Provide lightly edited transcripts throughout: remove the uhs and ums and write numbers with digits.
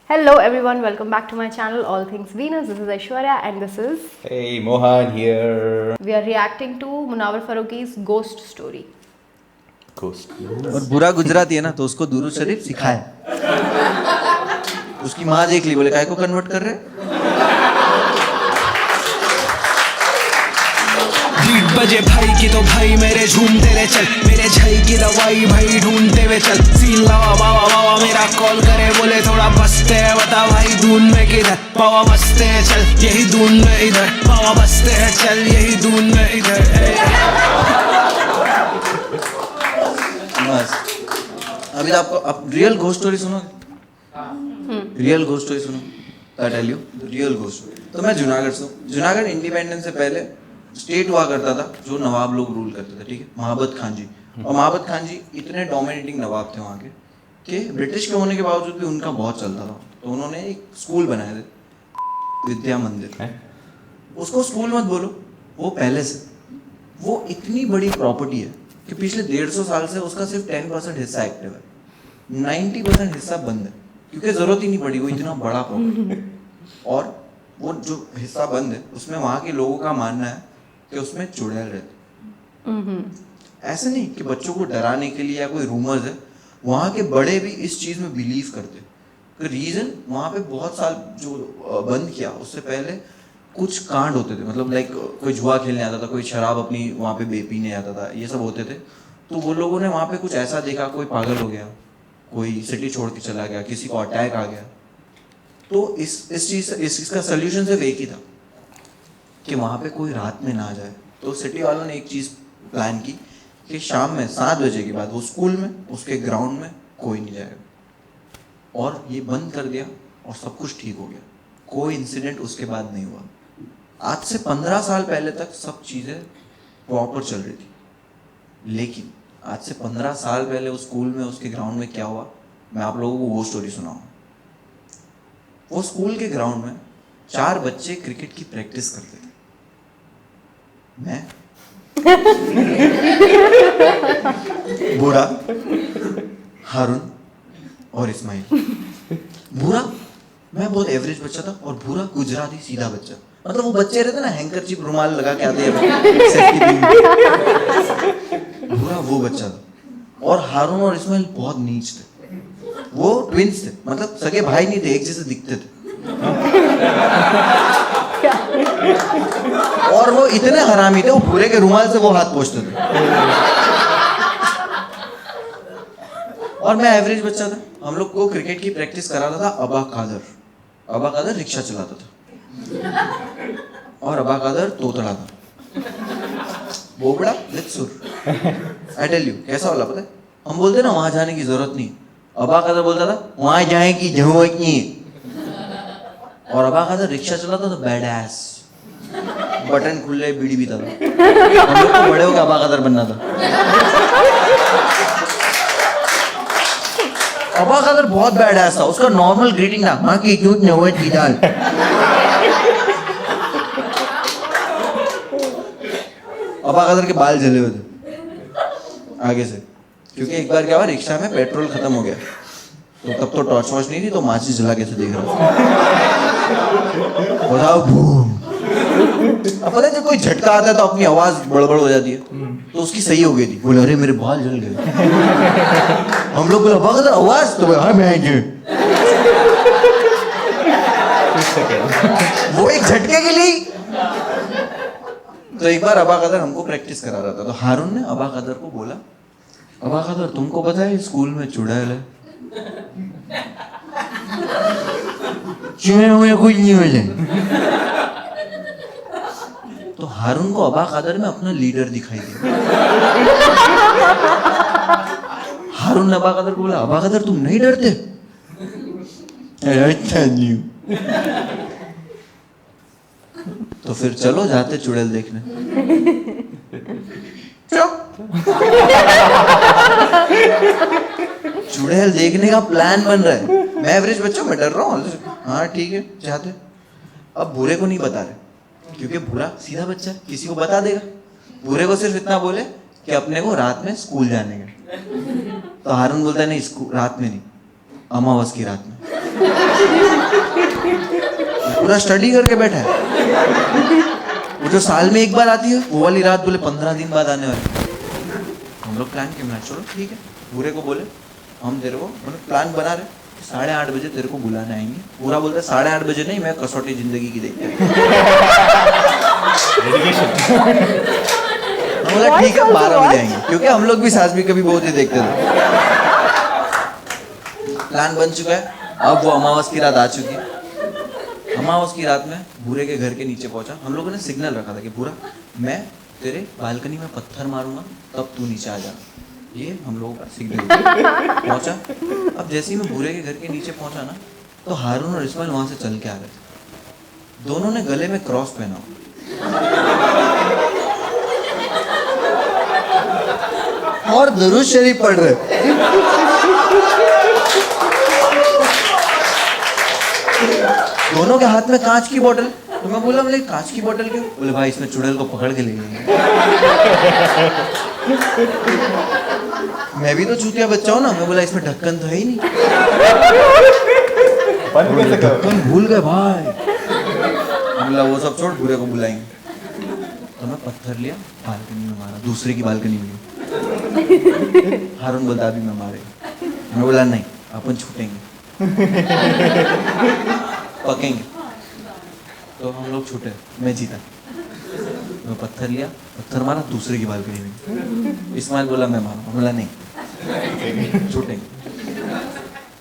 Hello everyone, welcome back to my channel All Things Venus. This is Aishwarya and this is Hey, Mohan here. we are reacting to Munawar Faruqi's ghost story. Ghost. और बुरा गुजराती है ना तो उसको दुरूद शरीफ सिखाए। उसकी माँ देख ली, बोले काय को कन्वर्ट कर रहे? बीट बजे भाई की तो भाई मेरे झूमते रे चल, मेरे छई की दवाई भाई ढूंढते हुए चल। सीन लावा बावा बावा मेरा कॉल करे, बोले थोड़ा बसते है बता भाई दून में किधर। बावा बसते हैं चल यही दून में इधर, बावा बसते हैं चल यही दून में इधर। बस अभी तो आपको अब रियल घोस्ट स्टोरी सुनोगे? रियल घोस्ट स्टोरी सुनो। I tell you real ghost story. तो मैं जूनागढ़ से हूँ। जूनागढ़ इंडिपेंडेंस से पहले स्टेट हुआ करता था जो नवाब लोग रूल करते थे, ठीक है, महाबत खान जी। और महाबत खान जी इतने डोमिनेटिंग नवाब थे वहाँ के कि ब्रिटिश के होने के बावजूद भी उनका बहुत चलता था। तो उन्होंने एक स्कूल बनाए थे, विद्या मंदिर। उसको स्कूल मत बोलो, वो पहले से वो इतनी बड़ी प्रॉपर्टी है कि पिछले 150 साल से उसका सिर्फ 10% हिस्सा एक्टिव है, 90% हिस्सा बंद है क्योंकि जरूरत ही नहीं पड़ी, वो इतना बड़ा प्रॉपर्टी। और वो जो हिस्सा बंद है उसमें वहाँ के लोगों का मानना है कि उसमें चुड़ैल रहते। ऐसे नहीं कि बच्चों को डराने के लिए या कोई रूमर्स है, वहाँ के बड़े भी इस चीज़ में बिलीव करते। रीज़न वहाँ पे बहुत साल जो बंद किया उससे पहले कुछ कांड होते थे, मतलब लाइक कोई जुआ खेलने आता था, कोई शराब अपनी वहाँ पे पीने आता था, ये सब होते थे। तो वो लोगों ने वहाँ पे कुछ ऐसा देखा, कोई पागल हो गया, कोई सिटी छोड़ के चला गया, किसी को अटैक आ गया। तो इस चीज़ का सोल्यूशन सिर्फ एक ही था कि वहाँ पे कोई रात में ना जाए। तो सिटी वालों ने एक चीज़ प्लान की कि शाम में 7 बजे के बाद वो स्कूल में उसके ग्राउंड में कोई नहीं जाएगा, और ये बंद कर दिया और सब कुछ ठीक हो गया। कोई इंसिडेंट उसके बाद नहीं हुआ। आज से 15 साल पहले तक सब चीज़ें प्रॉपर चल रही थी, लेकिन आज से 15 साल पहले उस स्कूल में उसके ग्राउंड में क्या हुआ, मैं आप लोगों को वो स्टोरी सुनाऊँ। वो स्कूल के ग्राउंड में 4 बच्चे क्रिकेट की प्रैक्टिस करते थे। मैं बूढ़ा, हारून और इस्माइल। बूढ़ा मैं बहुत एवरेज बच्चा था और बूढ़ा गुजराती सीधा बच्चा, मतलब वो बच्चे रहते ना हैंकरचीफ रुमाल लगा के आते हैं। बूढ़ा वो बच्चा था, और हारून और इस्माइल बहुत नीच थे। वो ट्विंस थे, मतलब सगे भाई नहीं थे, एक जैसे दिखते थे। और वो इतने हरामी थे, वो भूरे के रुमाल से वो हाथ पोंछते थे। और मैं एवरेज बच्चा था। हम लोग को क्रिकेट की प्रैक्टिस कराता था अबा कादर। अबा कादर रिक्शा चलाता था और अबा कादर तोतड़ा था, बोबड़ा विद सुर। आई टेल यू कैसा वाला पता है? हम बोलते ना वहां जाने की जरूरत नहीं, अबा कादर बोलता था वहां जाने की जरूरत नहीं। और अबा कादर रिक्शा चलाता था बैडएस, बटन खुले बीड़ी पीता था। हम लोग को बड़े होकर अबा कादर बनना था। अबा कादर बहुत बैडएस था। उसका नॉर्मल ग्रीटिंग था मां की क्यूट नवत की दाल। अबा कादर के बाल जले हुए थे आगे से, क्योंकि एक बार क्या हुआ, रिक्शा में पेट्रोल खत्म हो गया। तो तब तो टॉर्च वॉच नहीं थी, तो माचिस जला कैसे देख रहा था। बताओ बूम। अब पता है जब कोई झटका आता है तो अपनी आवाज बड़बड़ हो जाती है, तो उसकी सही हो गई थी। बोले अरे मेरे बाल जल गए। हम लोग बोला बगल आवाज, तो हाँ मैं वो एक झटके के लिए। तो एक बार अबा कदर हमको प्रैक्टिस करा रहा था, तो हारून ने अबा कदर को बोला, अबा कदर तुमको पता है स्कूल में चुड़ैल है? चुड़ैल हुए कुछ नहीं हो जाए। तो हारून को अबा कदर में अपना लीडर दिखाई दिया। हारून ने अबा कदर को बोला, अबा कदर तुम नहीं डरते? अच्छा नहीं। तो फिर चलो जाते चुड़ैल देखने। चुड़ैल देखने का प्लान बन रहा है। मैं एवरेज बच्चा, मैं डर रहा हूँ। हाँ ठीक है जाते। अब भूरे को नहीं बता रहे क्योंकि भूरा सीधा बच्चा है, किसी को बता देगा। भूरे को सिर्फ इतना बोले कि अपने को रात में स्कूल जाने का। तो हारून बोलता है नहीं, रात में नहीं, अमावस की रात में। पूरा स्टडी करके बैठा है। वो जो साल में एक बार आती है वो वाली रात बोले 15 दिन बाद आने वाली। हम लोग प्लान किया, चलो ठीक है। पूरे को बोले हम तेरे को प्लान बना रहे 8:30 बजे तेरे को बुलाने आएंगे। पूरा बोलता है 8:30 बजे नहीं, मैं कसौटी जिंदगी की देखते हैं। हम बोला ठीक है 12 बजे आएंगे, क्योंकि हम लोग भी सास भी कभी बहुत ही देखते थे। प्लान बन चुका है। अब वो अमावस की रात आ चुकी है। अमावस की रात में भूरे के घर के नीचे पहुंचा। हम लोगों ने सिग्नल रखा था कि भूरा मैं तेरे बालकनी में पत्थर मारूंगा तब तू नीचे आ जा। ये हम लोगों का सिग्नल पहुंचा। अब जैसे ही मैं भूरे के घर के नीचे पहुंचा ना, तो हारून और इस्माइल वहां से चल के आ रहे थे। दोनों ने गले में क्रॉस पहना हुआ। और दरूद शरीफ पढ़ रहे। दोनों के हाथ में कांच की बोतल। तो मैं बोला बोले कांच की बोतल क्यों? बोले भाई इसमें चुड़ैल को पकड़ के ले गए। मैं भी तो चूतिया बच्चा हूँ ना। मैं बोला इसमें ढक्कन तो है ही नहीं। ढक्कन भूल गए भाई। बोला वो सब छोड़, भूरे को बुलाएंगे। तो मैं पत्थर लिया, बालकनी में मारा, दूसरे की बालकनी में। हारून बोलता अभी मैं मारे। मैं बोला नहीं, अपन छूटेंगे, पकेंगे। तो हम लोग छूटे, मैं जीता। मैं पत्थर लिया, पत्थर मारा दूसरे की बालकनी में। इस्माइल बोला मैं मारूं। बोला नहीं, छूटेंगे।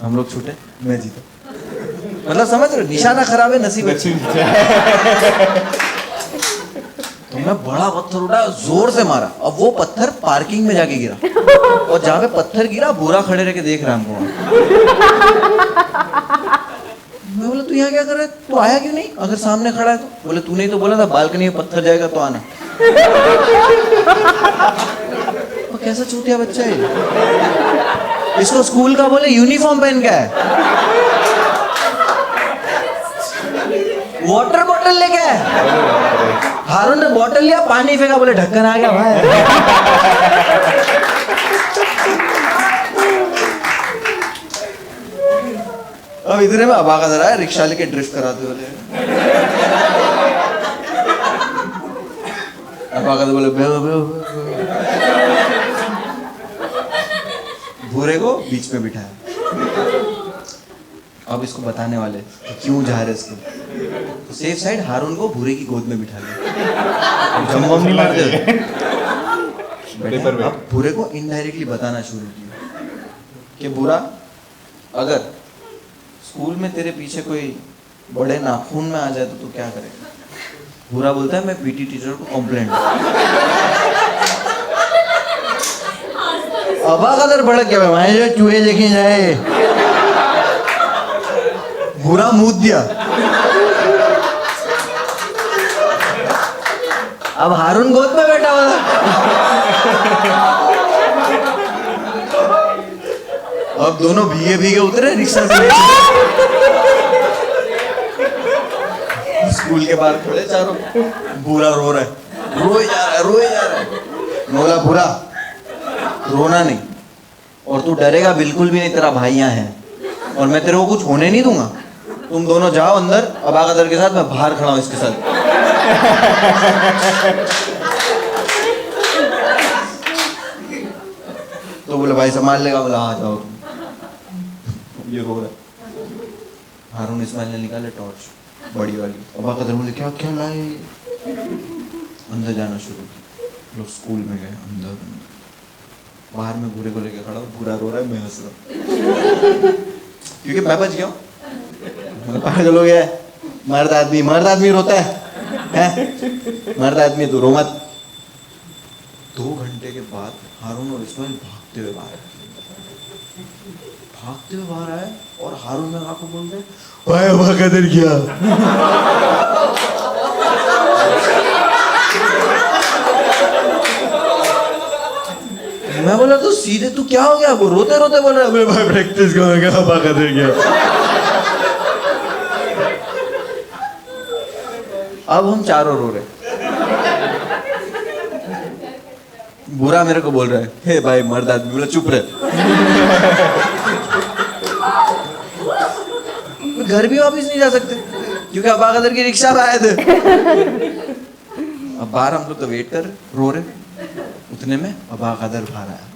हम लोग छूटे, मैं जीता। मतलब समझ रहे, निशाना खराब है, नसीब अच्छी। तो मैं बड़ा पत्थर उठा, जोर से मारा। अब वो पत्थर पार्किंग में जाके गिरा। और जहाँ पे पत्थर गिरा, बुरा खड़े रह के देख रहा हमको। मैं बोला तू यहाँ क्या कर रहा है? तू आया क्यों नहीं? अगर सामने खड़ा है तो? बोले तूने ही तो बोला था बालकनी में पत्थर जाएगा तो आना। वो कैसा चूतिया बच्चा है? इसको स्कूल का बोले यूनिफॉर्म पहन के है, वाटर बॉटल लेके आए। हारून ने बॉटल लिया, पानी फेंका, बोले ढक्कन आ गया भाई। अब इधर में अबा का जरा रिक्शा लेके ड्रिफ्ट कराते बोले। अबा का बोले भूरे को बीच में बिठाया। अब इसको बताने वाले क्यों जा रहे इसको। तो सेफ साइड हारून को भूरे की गोद में बिठा लिया। जम्बम नहीं मारते। अब भूरे को इनडायरेक्टली बताना शुरू किया कि भूरा अगर स्कूल में तेरे पीछे कोई बड़े नाखून में आ जाए तो तू क्या करेगा? भूरा बोलता है मैं पीटी टीचर को कंप्लेंट। अबा कदर भड़क गया, मैं जो चूहे लेके जाए। भूरा मूत दिया। अब हारून गोद में बैठा हुआ था। अब दोनों भीगे भीगे उतरे रिक्शा से। स्कूल के बाहर खड़े चारों। भूरा रो रहा है, रोए जा रहा है, रोए जा रहा है। बोला भूरा रोना नहीं, और तू डरेगा बिल्कुल भी नहीं, तेरा भाई यहाँ है और मैं तेरे को कुछ होने नहीं दूंगा। तुम दोनों जाओ अंदर अबा कदर के साथ, मैं बाहर खड़ा हूँ इसके साथ। तो बोले भाई संभाल लेगा? बोला हाँ जाओ तुम। ये रो रहा है। हारून इस्माइल ने निकाले टॉर्च बड़ी वाली। अबा कदर बोले क्या क्या लाए? अंदर जाना शुरू किया। लोग स्कूल में गए अंदर। बाहर में भूरे को लेके खड़ा हूँ, भूरा रो रहा है, मैं हंस रहा हूँ क्योंकि मैं बच गया हूँ। पागल हो गया है, मर्द आदमी रोता है? मर्द आदमी तो रो मत। 2 घंटे के बाद हारून और इस्माइल भागते हुए बाहर आए और हारून में आके बोलते हैं भाई अबा कदर क्या? मैं बोला तो सीधे तू क्या हो गया? वो रोते रोते बोल रहा है भाई प्रैक्टिस करूंगा, अबा कदर क्या? अब हम चारों रो रहे। बुरा मेरे को बोल रहा है हे भाई मर्द आदमी। बोला चुप रहे। घर भी वापस नहीं जा सकते क्योंकि अबा कदर की रिक्शा पे आए थे। अब बाहर हम लोग तो वेट कर रहे, रो रहे। उतने में अबा कदर बाहर आया,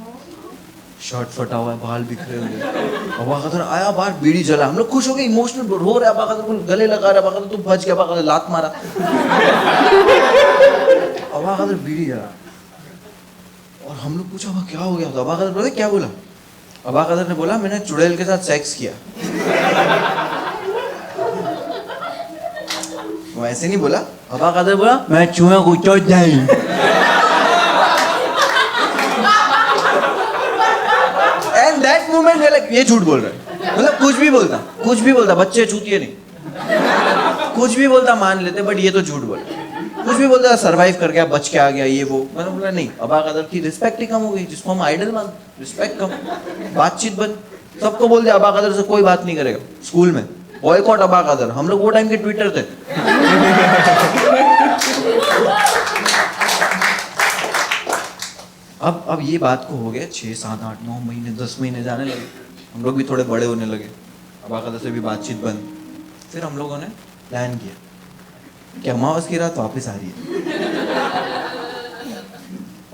शर्ट फटा हुआ है, बाल बिखरे हुए। अबा कदर आया बाहर, बीड़ी जला। हम लोग खुश हो गए, इमोशनल रो रहे। अबा कदर को गले लगा रहे। अबा कदर तू बच गया। अबा कदर लात मारा। अबा कदर बीड़ी जला और हम लोग पूछा अबा क्या हो गया? तो अबा कदर बोले क्या बोला? अबा कदर ने बोला मैंने चुड़ैल के साथ सेक्स किया। वो ऐसे नहीं बोला। अबा कदर बोला मैं चूहे को चोट जाऊं। एंड दैट मोमेंट लाइक ये झूठ बोल रहा है। मतलब कुछ भी बोलता, बच्चे चूतिए नहीं, कुछ भी बोलता मान लेते, बट ये तो झूठ बोल। कुछ भी बोलता, सरवाइव कर गया, बच के आ गया, ये वो। मैंने बोला नहीं, अबा कदर की रिस्पेक्ट ही कम हो गई, जिसको हम आइडल मान, रिस्पेक्ट कम, बातचीत बंद। सबको बोल दिया अबा कदर से कोई बात नहीं करेगा। स्कूल में बॉयकॉट अबा कदर। हम लोग वो टाइम के ट्विटर थे। अब ये बात को हो गया 6, 7, 8, 9 महीने, 10 महीने जाने लगे। हम लोग भी थोड़े बड़े होने लगे। अबा कदर से भी बातचीत बंद। फिर हम लोगों ने प्लान किया कि अमावस की रात वापस आ रही है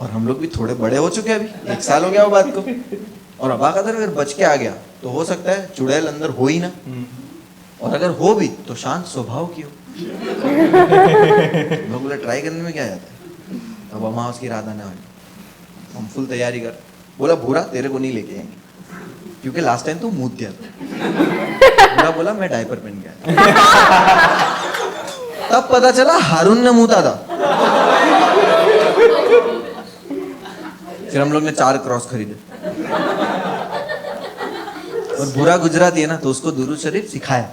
और हम लोग भी थोड़े बड़े हो चुके हैं, अभी 1 साल हो गया वो बात को। और अबा कदर अगर बच के आ गया तो हो सकता है चुड़ैल अंदर हो ही ना, और अगर हो भी तो शांत स्वभाव की हो। लोग बोले ट्राई करने में क्या जाता है। अब अमावस की रात आने वाली, हम फुल तैयारी कर। बोला भूरा तेरे को नहीं लेके आएंगे क्योंकि लास्ट टाइम तू मूत दिया था। भूरा बोला मैं डायपर पहन गया। तब पता चला हारून ने मूता था। फिर हम लोग ने 4 क्रॉस खरीदे। और बुरा गुजराती है ना, तो उसको दुरूद शरीफ सिखाया।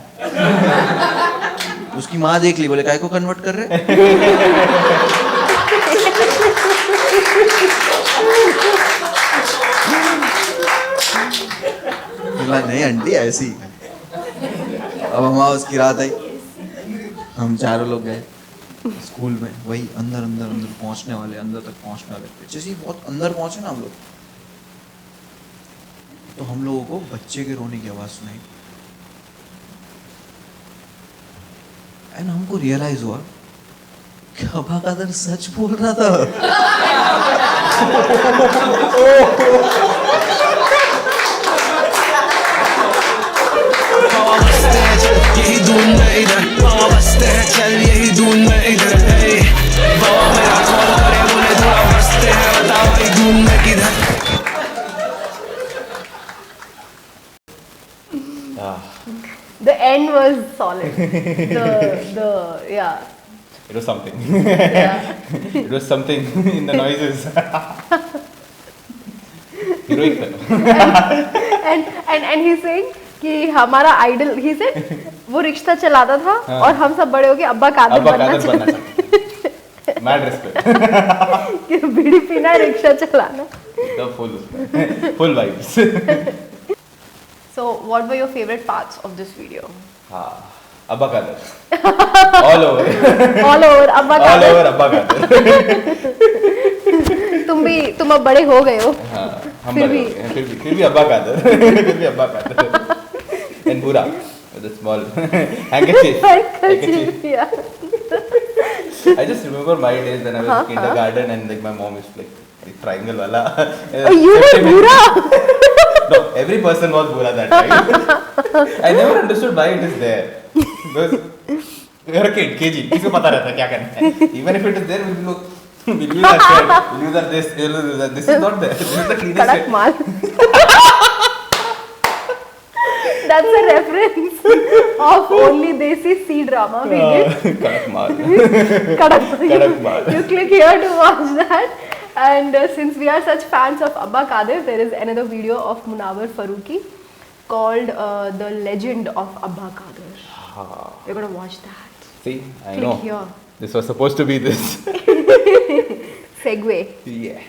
उसकी माँ देख ली, बोले काय को कन्वर्ट कर रहे? बोला नहीं आंटी ऐसी। अब अमावस की रात आई, हम चारों लोग गए स्कूल में। वही अंदर पहुंचने वाले, अंदर तक पहुंचने वाले। जैसे ही बहुत अंदर पहुंचे ना हम लोग, तो हम लोगों को बच्चे के रोने की आवाज सुनाई। एंड हमको रियलाइज हुआ कि अबा कदर सच बोल रहा था। यही धून में इधर बाबा बसते हैं, चल यही धून में इधर। बाबा मेरा कॉल करे बोले थोड़ा बसते हैं, बता भाई धून में किधर। The end was solid. Yeah. It was something. Yeah. It was something in the noises. Heroic था। And he's saying कि हमारा आइडल, he said वो रिक्शा चलाता था और हम सब बड़े हो के अब्बा कादर बनना चाहते थे। Mad respect. कि बीड़ी पीना, रिक्शा चलाना। The full vibes. So what were your favorite parts of this video? हाँ, अब्बा Kader. All over. All over अब्बा All कादर। over अब्बा कादर. तुम अब बड़े हो गए हो। हाँ, हम फिर बड़े भी। हो गए हैं, फिर भी अब्बा कादर. फिर भी अब्बा Kader. And Bura with a small handkerchief. Yeah. I just remember my days when I was in kindergarten and like my mom is like the triangle wala. Oh, you were Bura. No, every person was Bura that time. I never understood why it is there. Because you're a kid, KG, किसको पता रहता है क्या करना है? Even if it is there, we'll use that shirt, we'll use that this, we'll use that. This is not there. This is the cleanest कड़क shirt. Mall. That's a reference of only Desi C drama we did. कड़क माल. Kadak. Kadak Mal. You click here to watch that. And since we are such fans of Abba Kader, there is another video of Munawar Farooqi called The Legend of Abba Kader. We're gonna watch that. See, I Click know. here. This was supposed to be this. Segue. Yeah.